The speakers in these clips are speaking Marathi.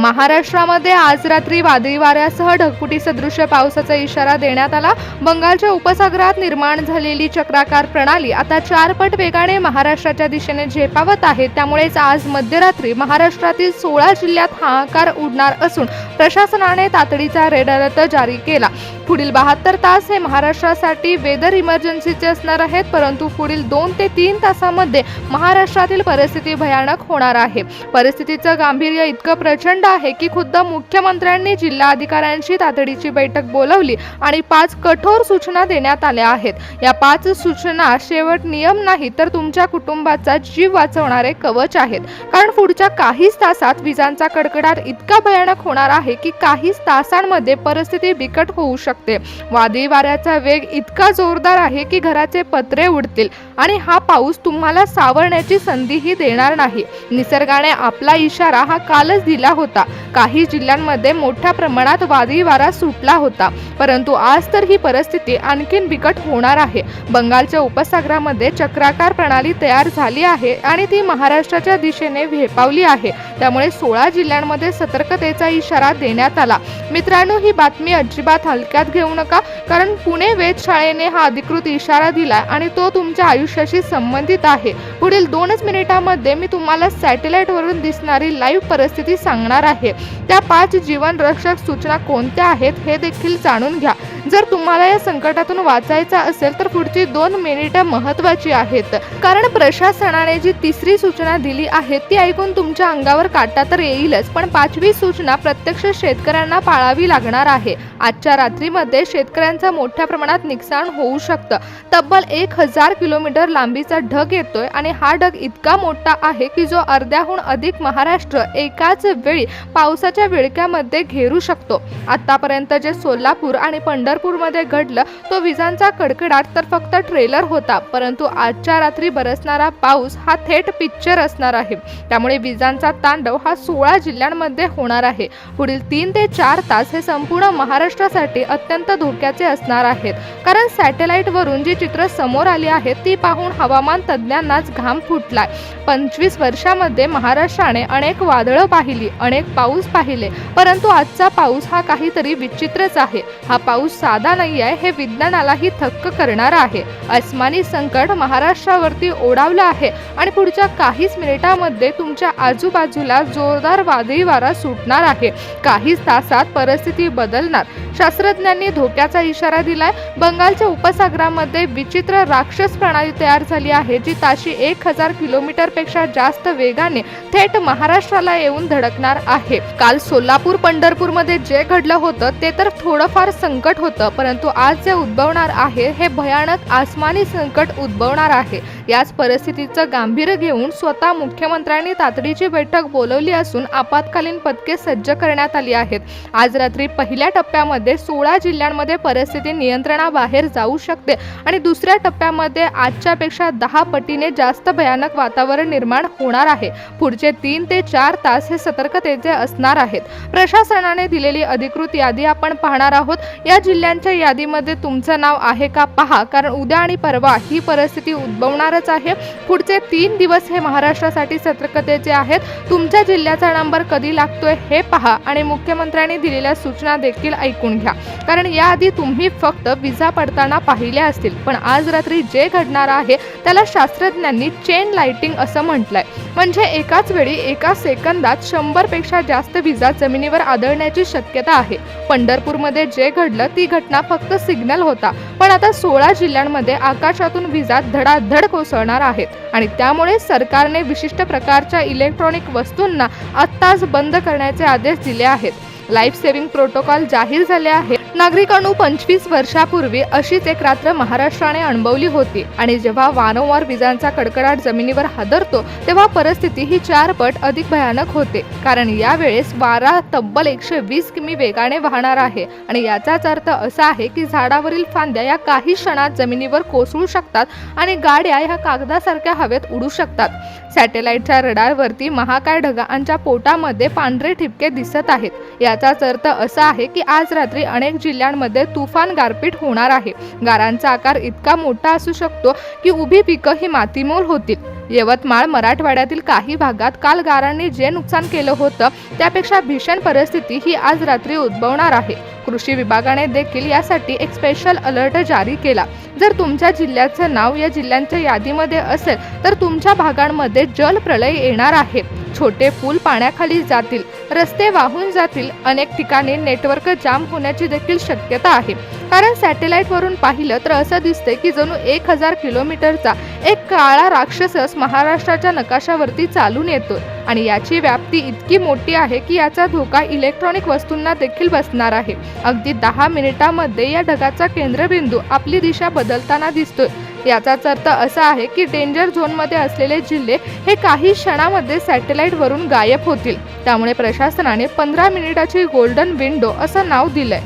महाराष्ट्रामध्ये आज रात्री वादळी वाऱ्यासह ढगफुटी सदृश पावसाचा इशारा देण्यात आला। बंगालच्या उपसागरात निर्माण झालेली चक्राकार प्रणाली आता 4 पट वेगाने महाराष्ट्राच्या दिशेने झेपावत आहे। त्यामुळेच आज मध्यरात्री महाराष्ट्रातील 16 जिल्ह्यात हाहाकार उडणार असून प्रशासनाने तातडीचा रेड अलर्ट जारी केला। पुढील 72 तास हे महाराष्ट्रासाठी वेदर इमर्जन्सीचे असणार आहेत, परंतु पुढील 2 ते 3 तासांमध्ये महाराष्ट्रातील परिस्थिती भयानक होणार आहे। परिस्थितीचं गांभीर्य इतकं प्रचंड आहे की खुद्द मुख्यमंत्र्यांनी जिल्हा अधिकाऱ्यांची तातडीची बैठक बोलावली आणि 5 कठोर सूचना देण्यात आल्या आहेत। या 5 सूचना शेवट नियम नाही तर तुमच्या कुटुंबाचा जीव वाचवणारे कवच आहेत, कारण पुढच्या काहीच तासात विजांचा कडकडाट इतका भयानक होणार आहे की काहीच तासांमध्ये परिस्थिती बिकट होऊ शकते। वादळी वाऱ्याचा वेग इतका जोरदार आहे की घराचे पत्रे उडतील आणि हा पाऊस तुम्हाला सावरण्याची संधीही देणार नाही। निसर्गाने आपला इशारा हा कालच दिला होता। काही जिल्ह्यांमध्ये मोठ्या प्रमाणात वादळी वारा सुटला होता, परंतु आज तर ही परिस्थिती आणखीन बिकट होणार आहे। बंगालच्या उपसागरामध्ये चक्राकार प्रणाली तयार झाली आहे आणि ती महाराष्ट्राच्या दिशेने झेपावली आहे। त्यामुळे 16 जिल्ह्यांमध्ये सतर्कतेचा इशारा देण्यात आला। मित्रांनो, ही बातमी अजिबात हलक्यात घेऊ नका, कारण पुणे वेधशाळेने हा अधिकृत इशारा दिला आणि तो तुमच्या आयुष्याशी संबंधित आहे। पुढील 2 मिनिटांमध्ये मी तुम्हाला सॅटेलाइट वरून दिसणारी लाईव्ह परिस्थिती सांगणार आहे। त्या 5 जीवन रक्षक सूचना कोणत्या आहेत हे देखील जाणून घ्या। जर तुम्हाला या संकटातून वाचायचं असेल तर पुढची 2 मिनिटे महत्त्वाची आहेत, कारण प्रशासनाने जी 3री सूचना दिली आहे ती ऐकून तुमच्या अंगावर काटा तर येईलच, पण 5वी सूचना प्रत्यक्ष शेतकऱ्यांना पाळावी लागणार आहे। आजच्या रात्रीमध्ये शेतकऱ्यांचं मोठ्या प्रमाणात नुकसान होऊ शकतं। तब्बल 1000 किलोमीटर लांबीचा ढग येतोय आणि हा ढग इतका मोठा आहे की जो अर्ध्याहून अधिक महाराष्ट्र एकाच वेळी पावसाच्या विळख्यामध्ये घेरू शकतो। आतापर्यंत जे सोलापूर आणि पंढरपूरमध्ये घडलं तो विजांचा कडकडाट तर फक्त ट्रेलर होता, परंतु आजच्या रात्री बरसणारा पाऊस हा थेट पिक्चर असणार आहे। त्यामुळे विजांचा तांडव हा 16 जिल्ह्यांमध्ये होणार आहे। पुढील 3 ते 4 तास हे संपूर्ण महाराष्ट्रासाठी अत्यंत धोक्याचे असणार आहेत, कारण सॅटेलाइट वरून जी चित्र समोर आली आहेत ती पाहून हवामान तज्ज्ञांनाच घाम फुटलाय। 25 वर्षांमध्ये महाराष्ट्राने अनेक वादळं पाहिली, अनेक पाऊस पाहिले, परंतु आजचा पाऊस हा काहीतरी विचित्रच आहे। हा पाऊस साधा नाही आहे, हे विज्ञानालाही थक्क करणार आहे। आसमानी संकट महाराष्ट्रावरती ओढावलं आहे आणि पुढच्या काहीच मिनिटांमध्ये तुमच्या आजूबाजूला जोरदार वादळी वारा सुटणार आहे। काहीच तासात परिस्थिती बदलणार। शास्त्रज्ञांनी धोक्याचा इशारा दिलाय। बंगालच्या उपसागरामध्ये विचित्र राक्षस प्रणाली तयार झाली आहे, जी ताशी 1000 किलोमीटर पेक्षा जास्त वेगाने थेट महाराष्ट्राला येऊन धडकणार आहे। काल सोलापूर पंढरपूरमध्ये जे घडलं होतं ते तर थोडंफार संकट होतं, परंतु आज जे उद्भवणार आहे हे भयानक आसमानी संकट उद्भवणार आहे। याच परिस्थितीचं गांभीर्य घेऊन स्वतः मुख्यमंत्र्यांनी तातडीची बैठक बोलावली असून आपत्कालीन पथके सज्ज करण्यात आली आहेत। आज रात्री पहिल्या टप्प्यामध्ये 16 जिल्ह्यांमध्ये परिस्थिती नियंत्रणाबाहेर जाऊ शकते आणि दुसऱ्या टप्प्यामध्ये आजच्या पेक्षा 10 पटीने जास्त भयानक वातावरण निर्माण होणार आहे। पुढचे 3 ते 4 तास हे सतर्कतेचे असणार आहेत। प्रशासनाने दिलेली अधिकृत यादी आपण पाहणार आहोत। या जिल्ह्यांच्या यादीमध्ये तुमचं नाव आहे का पहा, कारण उद्या आणि परवा ही परिस्थिती उद्भवणारच आहे। पुढचे 3 दिवस हे महाराष्ट्रासाठी सतर्कतेचे आहेत। तुमच्या जिल्ह्याचा नंबर कधी लागतोय हे पहा आणि मुख्यमंत्र्यांनी दिलेल्या सूचना देखील ऐकून घ्या, कारण याआधी तुम्ही फक्त विजा पडताना पाहिल्या असतील, पण आज रात्री जे घडणार आहे त्याला शास्त्रज्ञांनी चेन लाइटिंग असं म्हटलंय। म्हणजे एकाच वेळी एका सेकंदात 100 पेक्षा जास्त विजा जमिनीवर आदळण्याची शक्यता आहे। पंढरपूरमध्ये जे घडलं ती घटना फक्त सिग्नल होता, पण आता 16 जिल्ह्यांमध्ये आकाशातून विजा धडाधड कोसळणार आहेत आणि त्यामुळे सरकारने विशिष्ट प्रकारच्या इलेक्ट्रॉनिक वस्तूंना आत्ताच बंद करण्याचे आदेश दिले आहेत। लाईफ सेव्हिंग प्रोटोकॉल जाहीर झाले आहे। नागरिकांनो, 25 वर्षापूर्वी अशीच एक रात्र महाराष्ट्राने अनुभवली होती आणि जेव्हा वारंवार विजांचा कडकडाट जमिनीवर हादरतो तेव्हा परिस्थिती ही 4 पट अधिक भयानक होते, कारण यावेळेस वारा तब्बल 120 किमी वेगाने वाहणार आहे आणि याचाच अर्थ असा आहे की झाडावरील फांद्या या काही क्षणात जमिनीवर कोसळू शकतात आणि गाड्या ह्या कागदासारख्या हवेत उडू शकतात। सॅटेलाइटच्या रडारवरती महाकाय ढगांच्या पोटामध्ये पांढरे ठिपके दिसत आहेत। याचाच अर्थ असा आहे की आज रात्री अनेक जिल्ह्यांमध्ये तुफान गारपीट होणार आहे। गारांचा आकार इतका मोठा असू शकतो की उभी पिकं ही मातीमोल होतील। यवतमाळ, मराठवाड्यातील काही भागात काल गारांनी जे नुकसान केलं होतं त्यापेक्षा भीषण परिस्थिती ही आज रात्री उद्भवणार आहे। कृषी विभागाने देखील यासाठी एक स्पेशल अलर्ट जारी केला। जर तुमच्या जिल्ह्याचं नाव या जिल्ह्यांच्या यादीमध्ये असेल तर तुमच्या भागांमध्ये जलप्रलय येणार आहे। छोटे पूल पाण्याखाली जातील, रस्ते वाहून जातील, अनेक ठिकाणी नेटवर्क जाम होण्याची देखील शक्यता आहे। कारण सॅटेलाइटवरून पाहिलं तर असं दिसतंय की जणू 1000 किलोमीटरचा एक काळा राक्षसच महाराष्ट्राच्या नकाशावरती चालून येतोय आणि याची व्याप्ती इतकी मोठी आहे की याचा धोका इलेक्ट्रॉनिक वस्तूंना देखील बसणार आहे। अगदी 10 मिनिटांमध्ये या ढगाचा केंद्रबिंदू आपली दिशा बदलताना दिसतोय। याचाच अर्थ असा आहे की डेंजर झोनमध्ये असलेले जिल्हे हे काही क्षणांमध्ये सॅटेलाइटवरून गायब होतील। त्यामुळे प्रशासनाने 15 मिनिटाची गोल्डन विंडो असं नाव दिलंय।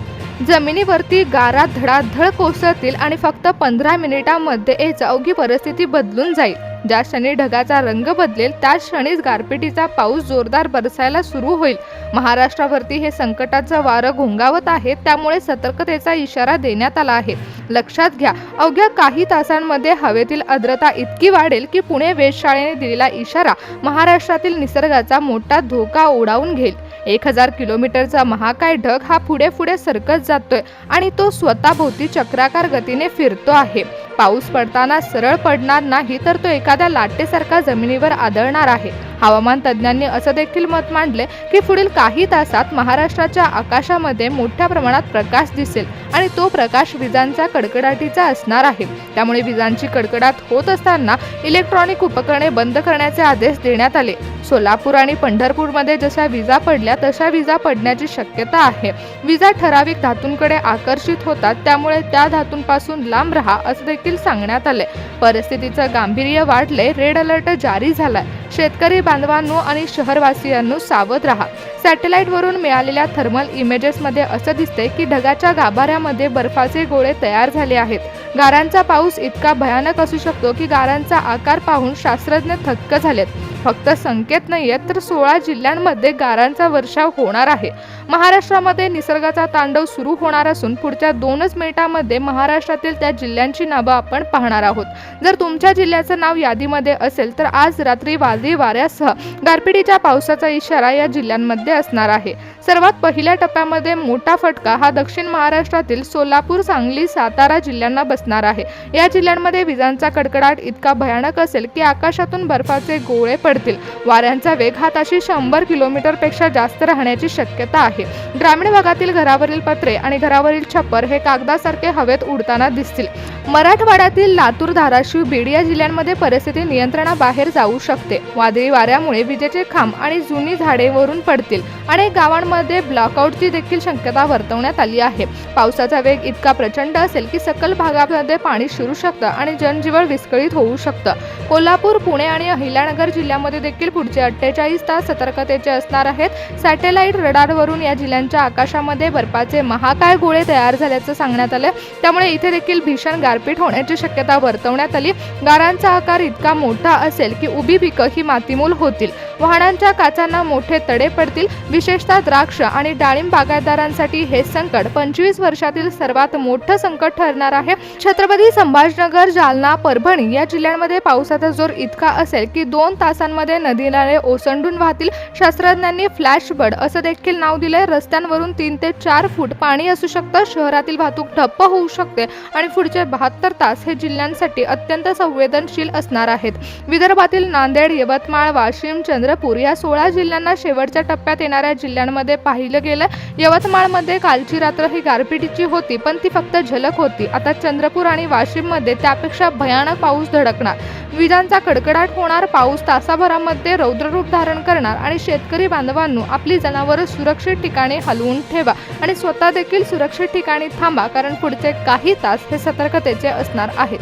जमिनीवरती गारा धडाधड कोसळतील आणि फक्त 15 मिनिटांमध्ये ही अवघी परिस्थिती बदलून जाईल। ज्या क्षणी ढगाचा रंग बदलेल त्याच क्षणीच गारपिटीचा पाऊस जोरदार बरसायला सुरू होईल। महाराष्ट्रावरती हे संकटाचं वारं घोंगावत आहे, त्यामुळे सतर्कतेचा इशारा देण्यात आला आहे। लक्षात घ्या, अवघ्या काही तासांमध्ये हवेतील आर्द्रता इतकी वाढेल की पुणे वेधशाळेने दिलेला इशारा महाराष्ट्रातील निसर्गाचा मोठा धोका ओढावून घेईल। 1000 किलोमीटरचा महाकाय ढग हा पुढे पुढे सरकत जातोय आणि तो स्वतःभोवती चक्राकार गतीने फिरतो आहे। पाऊस पडताना सरळ पडणार नाही तर तो एखाद्या लाटेसारखा जमिनीवर आदळणार आहे। हवामान तज्ज्ञांनी असं देखील मत मांडले की पुढील काही तासात महाराष्ट्राच्या आकाशामध्ये मोठ्या प्रमाणात प्रकाश दिसेल आणि तो प्रकाश विजांच्या कडकडाटीचा असणार आहे। त्यामुळे विजांची कडकडाट होत असताना इलेक्ट्रॉनिक उपकरणे बंद करण्याचे आदेश देण्यात आले। सोलापूर आणि पंढरपूरमध्ये जशा विजा पडल्या तशा विजा पडण्याची शक्यता आहे। विजा ठराविक धातूंकडे आकर्षित होतात, त्यामुळे त्या धातूंपासून लांब राहा असं देखील सांगण्यात आले। परिस्थितीचं गांभीर्य वाढले, रेड अलर्ट जारी झालाय। शेतकरी बांधवांनो आणि शहरवासियांनो सावध राहा। सॅटेलाइटवरून मिळालेल्या थर्मल इमेजेसमध्ये असं दिसते की ढगाच्या गाभाऱ्यामध्ये बर्फाचे गोळे तयार झाले आहेत। गारांचा पाऊस इतका भयानक असू शकतो की गारांचा आकार पाहून शास्त्रज्ञ थक्क झालेत। फक्त संकेत नाहीयेत तर 16 जिल्ह्यांमध्ये गारांचा वर्षाव होणार आहे। महाराष्ट्रामध्ये निसर्गाचा तांडव सुरू होणार असून पुढच्या 2च मिनिटांमध्ये महाराष्ट्रातील त्या जिल्ह्यांची नावं आपण पाहणार आहोत। जर तुमच्या जिल्ह्याचं नाव यादीमध्ये असेल तर आज रात्री वादळी वाऱ्यासह गारपिटीच्या पावसाचा इशारा या जिल्ह्यांमध्ये असणार आहे। सर्वात पहिल्या टप्प्यामध्ये मोठा फटका हा दक्षिण महाराष्ट्रातील सोलापूर, सांगली, सातारा जिल्ह्यांना बसणार आहे। या जिल्ह्यांमध्ये विजांचा कडकडाट इतका भयानक असेल की आकाशातून बर्फाचे गोळे पडतील। वाऱ्यांचा वेग हा ताशी 100 किलोमीटरपेक्षा जास्त राहण्याची शक्यता आहे। ग्रामीण भागातील घरावरील पत्रे आणि घरावरील छप्पर हे कागदासारखे हवेत उडताना दिसतील। मराठवाड्यातील लातूर, धाराशिव, बीड या जिल्ह्यांमध्ये परिस्थिती नियंत्रणाबाहेर जाऊ शकते। वादळी वाऱ्यामुळे विजेचे खांब आणि जुनी झाडे वरून पडतील। अनेक गावांमध्ये ब्लॅकआउटची देखील शक्यता वर्तवण्यात आली आहे। पावसाचा वेग इतका प्रचंड असेल की सकल भागामध्ये पाणी शिरू शकतं आणि जनजीवन विस्कळीत होऊ शकतं। कोल्हापूर, पुणे आणि अहिल्यानगर जिल्ह्यामध्ये देखील पुढचे 48 तास सतर्कतेचे असणार आहेत। सॅटेलाइट रडारवरून या जिल्ह्यांच्या आकाशामध्ये बर्फाचे महाकाय गोळे तयार झाल्याचं सांगण्यात आलं, त्यामुळे इथे देखील भीषण गारपीट होण्याची शक्यता वर्तवण्यात आली। गारांचा आकार इतका मोठा असेल की उभी पिकं ही मातीमोल होतील। वाहनांच्या काचांना मोठे तडे पडतील। विशेषतः द्राक्ष आणि डाळिंब बागायतदारांसाठी हे संकट 25 वर्षातील सर्वात मोठं संकट ठरणार आहे। छत्रपती संभाजीनगर, जालना, परभणी या जिल्ह्यांमध्ये पावसाचा जोर इतका असेल की 2 तासांमध्ये नदी नाले ओसंडून वाहतील। शास्त्रज्ञांनी फ्लॅश फ्लड असं देखील नाव दिलंय। रस्त्यांवरून 3 ते 4 फूट पाणी असू शकतं। शहरातील वाहतूक ठप्प होऊ शकते आणि पुढचे 72 तास हे जिल्ह्यांसाठी अत्यंत संवेदनशील असणार आहेत। विदर्भातील नांदेड, यवतमाळ, वाशिम, चंद्रपूर या 16 जिल्ह्यांना शेवटच्या टप्प्यात येणाऱ्या जिल्ह्यांमध्ये पाहिलं गेलं। यवतमाळमध्ये कालची रात्र ही गारपिटीची होती, पण ती फक्त झलक होती। आता चंद्रपूर आणि वाशिममध्ये त्यापेक्षा भयानक पाऊस धडकणार, विजांचा कडकडाट होणार, पाऊस तासाभरामध्ये रौद्ररूप धारण करणार आणि शेतकरी बांधवांनो आपली जनावरं सुरक्षित ठिकाणी हलवून ठेवा आणि स्वतः देखील सुरक्षित ठिकाणी थांबा, कारण पुढचे काही तास हे सतर्कतेचे असणार आहेत।